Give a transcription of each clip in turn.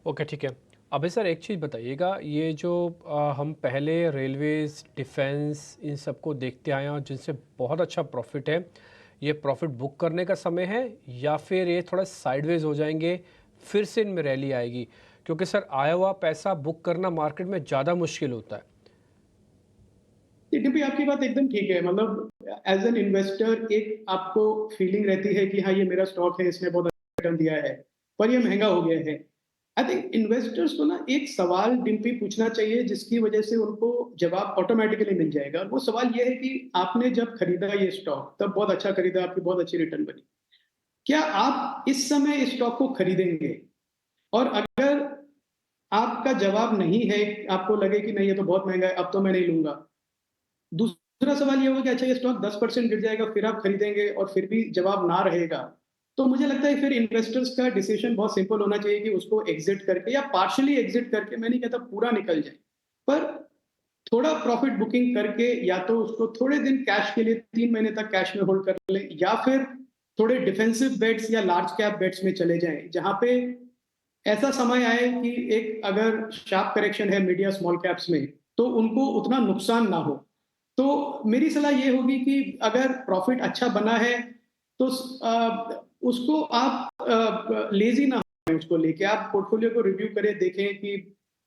Okay, ठीक है। अभी सर एक चीज़ बताइएगा, ये जो हम पहले रेलवेज़, डिफेंस इन सबको देखते आए हैं और जिनसे बहुत अच्छा प्रॉफ़िट है, ये प्रॉफ़िट बुक करने का समय है या फिर ये थोड़ा साइडवेज़ हो जाएँगे, फिर से इनमें रैली आएगी? क्योंकि सर आया हुआ पैसा बुक करना मार्केट में ज़्यादा मुश्किल होता है। देखिए, भी आपकी बात एकदम ठीक है। मतलब एज़ एन इन्वेस्टर एक आपको फीलिंग रहती है कि हाँ, ये मेरा स्टॉक है, इसने बहुत अच्छा रिटर्न दिया है, पर ये महँगा हो गया है। आई थिंक इन्वेस्टर्स को ना एक सवाल डिम्पी पूछना चाहिए जिसकी वजह से उनको जवाब ऑटोमैटिकली मिल जाएगा, और वो सवाल ये है कि आपने जब खरीदा ये स्टॉक तब बहुत अच्छा खरीदा, आपकी बहुत अच्छी रिटर्न बनी। क्या आप इस समय इस स्टॉक को खरीदेंगे? और अगर आपका जवाब नहीं है, आपको लगे कि नहीं ये तो बहुत महँगा है, अब तो मैं नहीं लूँगा। दूसरा सवाल ये होगा कि अच्छा ये स्टॉक 10% गिर जाएगा, फिर आप खरीदेंगे और फिर भी जवाब ना रहेगा। तो मुझे लगता है फिर इन्वेस्टर्स का डिसीजन बहुत सिंपल होना चाहिए कि उसको एग्ज़िट करके या पार्शियली एग्ज़िट करके, मैं नहीं कहता पूरा निकल जाए, पर थोड़ा प्रॉफिट बुकिंग करके या तो उसको थोड़े दिन कैश के लिए 3 महीने तक कैश में होल्ड कर लें, या फिर थोड़े डिफेंसिव बेट्स या लार्ज कैप बेट्स में चले जाएँ, जहाँ पे ऐसा समय आए कि एक अगर शार्प करेक्शन है मीडिया स्मॉल कैप्स में, तो उनको उतना नुकसान ना हो। तो मेरी सलाह ये होगी कि अगर प्रॉफिट अच्छा बना है, तो उसको आप लेज़ी ना हों उसको लेके, आप पोर्टफोलियो को रिव्यू करें, देखें कि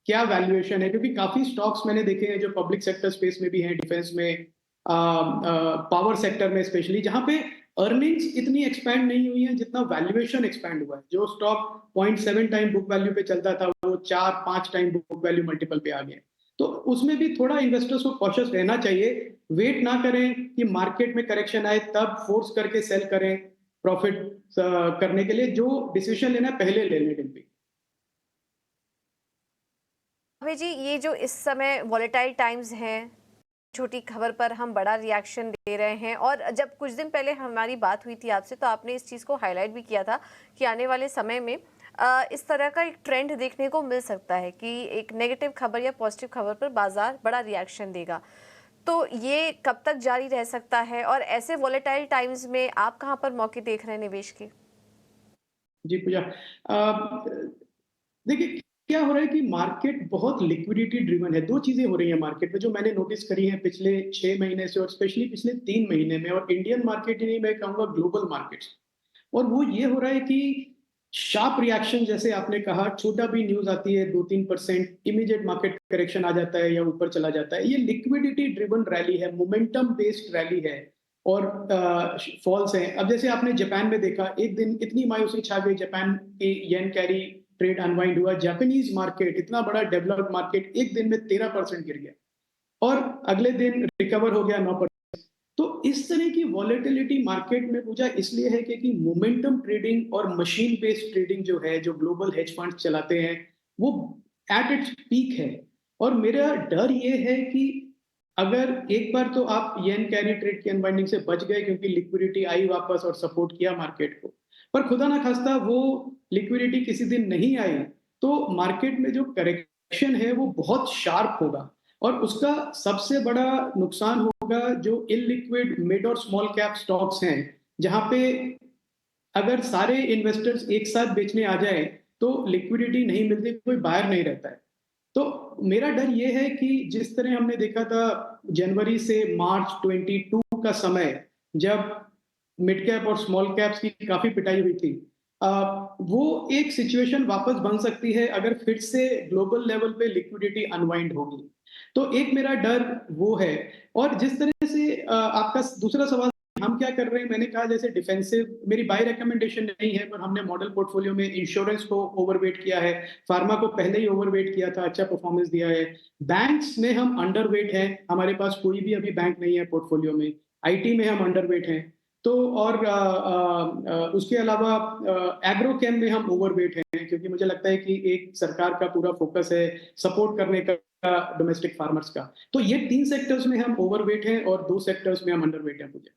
क्या वैल्यूएशन है, क्योंकि काफ़ी स्टॉक्स मैंने देखे हैं जो पब्लिक सेक्टर स्पेस में भी हैं, डिफेंस में, पावर सेक्टर में स्पेशली, जहाँ पे अर्निंग्स इतनी एक्सपैंड नहीं हुई है जितना वैल्यूएशन एक्सपैंड हुआ है। जो स्टॉक 0.7 टाइम बुक वैल्यू पे चलता था, वो 4-5 टाइम बुक वैल्यू मल्टीपल पे आ गया है। तो उसमें भी थोड़ा इन्वेस्टर्स को कॉशियस रहना चाहिए। वेट ना करें कि मार्केट में करेक्शन आए तब फोर्स करके सेल करें प्रॉफिट करने के लिए। जो डिसीजन लेना है पहले ले लें डिम्पी। अभय जी, ये जो इस समय वॉलेटाइल टाइम्स हैं, छोटी खबर पर हम बड़ा रिएक्शन दे रहे हैं, और जब कुछ दिन पहले हमारी बात हुई थी आपसे तो आपने इस चीज़ को हाईलाइट भी किया था कि आने वाले समय में इस तरह का एक ट्रेंड देखने को मिल सकता है कि एक नेगेटिव खबर या पॉजिटिव खबर पर बाजार बड़ा रिएक्शन देगा। तो ये कब तक जारी रह सकता है, और ऐसे वॉलेटाइल टाइम्स में आप कहाँ पर मौके देख रहे हैं निवेश के? जी पूजा, देखिए क्या हो रहा है कि मार्केट बहुत लिक्विडिटी ड्रिवन है। 2 चीज़ें हो रही हैं मार्केट में जो मैंने नोटिस करी हैं पिछले 6 महीने से, और स्पेशली पिछले 3 महीने में, और इंडियन मार्केट ही नहीं, मैं कहूँगा ग्लोबल मार्केट्स। और वो ये हो रहा है कि शार्प रिएक्शन, जैसे आपने कहा, छोटा भी न्यूज़ आती है 2-3% इमीडिएट मार्केट करेक्शन आ जाता है या ऊपर चला जाता है। ये लिक्विडिटी ड्रिवन रैली है, मोमेंटम बेस्ड रैली है, और फॉल्स हैं। अब जैसे आपने जापान में देखा, एक दिन इतनी मायूसी छा गई, जापान की येन कैरी ट्रेड अनवाइंड हुआ, जापानीज़ मार्केट इतना बड़ा डेवलप्ड मार्केट एक दिन में 13% गिर गया, और अगले दिन रिकवर हो गया 9%। तो इस तरह की वॉलेटिलिटी मार्केट में पूजा इसलिए है क्योंकि मोमेंटम ट्रेडिंग और मशीन बेस्ड ट्रेडिंग जो है, जो ग्लोबल हेज फंड्स चलाते हैं, वो एट इट्स पीक है। और मेरा डर ये है कि अगर एक बार तो आप येन कैरी ट्रेड की अनवाइंडिंग से बच गए क्योंकि लिक्विडिटी आई वापस और सपोर्ट किया मार्केट को, पर खुदा ना खास्ता वो लिक्विडिटी किसी दिन नहीं आई, तो मार्केट में जो करेक्शन है वो बहुत शार्प होगा, और उसका सबसे बड़ा नुकसान होगा जो इललिक्विड मिड और स्मॉल कैप स्टॉक्स हैं, जहां पे अगर सारे इन्वेस्टर्स एक साथ बेचने आ जाए तो लिक्विडिटी नहीं मिलती, कोई बायर नहीं रहता है। तो मेरा डर ये है कि जिस तरह हमने देखा था जनवरी से मार्च 22 का समय, जब मिड कैप और स्मॉल कैप्स की काफी पिटाई हुई थी, वो एक सिचुएशन वापस बन सकती है अगर फिर से ग्लोबल लेवल पे लिक्विडिटी अनवाइंड होगी। तो एक मेरा डर वो है। और जिस तरह से आपका दूसरा सवाल, हम क्या कर रहे हैं, मैंने कहा जैसे डिफेंसिव मेरी बाय रिकमेंडेशन नहीं है, पर हमने मॉडल पोर्टफोलियो में इंश्योरेंस को ओवरवेट किया है, फार्मा को पहले ही ओवरवेट किया था, अच्छा परफॉर्मेंस दिया है। बैंक्स में हम अंडरवेट हैं, हमारे पास कोई भी अभी बैंक नहीं है पोर्टफोलियो में। आईटी में हम अंडरवेट हैं। तो और उसके अलावा एग्रोकेम में हम ओवरवेट हैं, क्योंकि मुझे लगता है कि एक सरकार का पूरा फोकस है सपोर्ट करने का डोमेस्टिक फार्मर्स का। तो ये 3 सेक्टर्स में हम ओवरवेट हैं और 2 सेक्टर्स में हम अंडरवेट हैं मुझे।